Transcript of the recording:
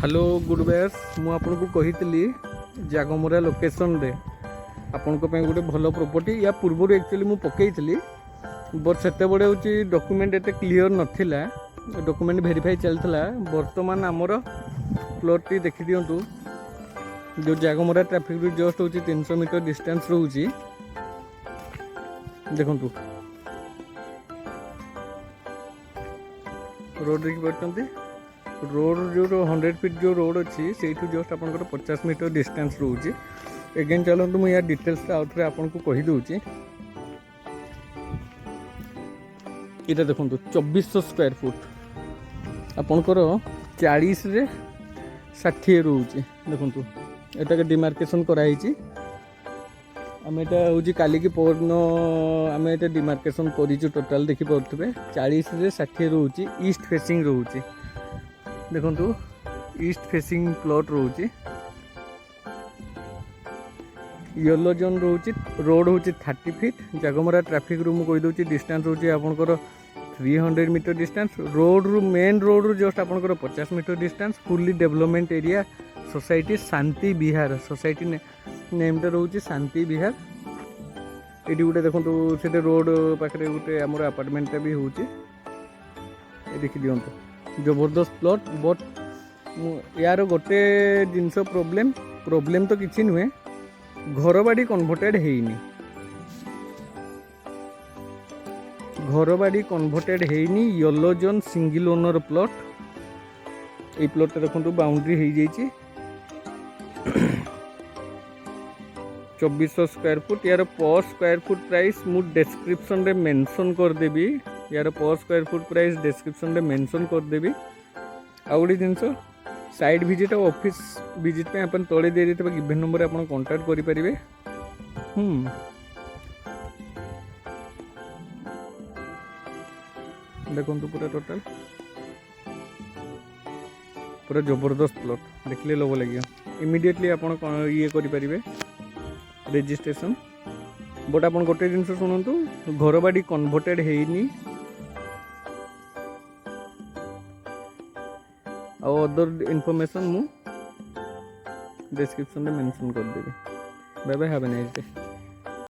Hello गुडवेयर्स मु आपन को कही जागमरा लोकेशन रे आपन को गोटे भल प्रॉपर्टी या पूर्व एक्चुअली मु पकई बट से बड़े हूँ डॉक्यूमेंट एत क्लीयर नथिला डॉक्यूमेंट वेरीफाई चलता बर्तमान आमर प्लॉट टी देखी दिंतु जो जागमरा ट्रैफिक रू जस्ट हूँ 300 मीटर डिस्टेंस रोची देखु रोड देखी पार्टी रोड जो 100 फीट जो रोड अच्छी से जस्ट आप 50 मीटर डिस्टेंस रोचे एगेन चलते मुझे यार डिटेल्स आउट रे आपन को कही दूची इटा देखो 2400 स्क्वायर फुट आपणकर 40 रे 60 रोचे देखु एटा के डिमार्केशन कराई आम एटा हूँ काली की परन आम एटा डिमार्केशन करूँ टोटाल देखी पारे 40 रे 60 रोचे ईस्ट फेसिंग रोचे देखु ईस्ट फेसिंग प्लॉट रोचे येलो जोन रोचे रोड हूँ 30 फीट जागमरा ट्रैफिक रू मुझे कहीदे डिस्टेंस रोचे आपंकर 300 मीटर डिस्टेंस रोड रू मेन रोड रू जस्ट आपंकर 50 metre distance fully development area society Shanti Vihar society नेमटा रोचे शांति विहार ये गोटे देखो से रोड पाखे गोटे आमर अपार्टमेंटा भी हूँ देखी दिंतु जबरदस्त प्लॉट बट यार गोटे जिनस प्रोब्लेम तो किसी नुहे घर बाड़ी कन्वर्टेड हेनी घर बाड़ी कन्वर्टेड हेनी yellow zone single owner plot ये प्लॉट देखो बाउंड्री हो जाइए 2400 स्क्वायर फुट यार पर स्क्वायर फुट प्राइस मु डिस्क्रिप्शन रे मेंशन कर देबी यार पर स्क्वायर फुट प्राइस डिस्क्रिप्शन रे मेंशन कर देबी आ गोटे जिनस साइड विजिट और ऑफिस विजिट पे अपन तले दे देते गिवन नंबर आप कांटेक्ट करि परिबे देखो पूरा टोटल पूरा जबरदस्त प्लॉट देखले लोभ लगे इमिडिएटली आप ये करें रजिस्ट्रेशन बट आप गोटे जिन शुणु घर बाड़ी कन्वर्टेड हेनी और अदर इनफॉरमेशन मु डिस्क्रिप्शन में मेंशन कर देबी bye bye have a nice day.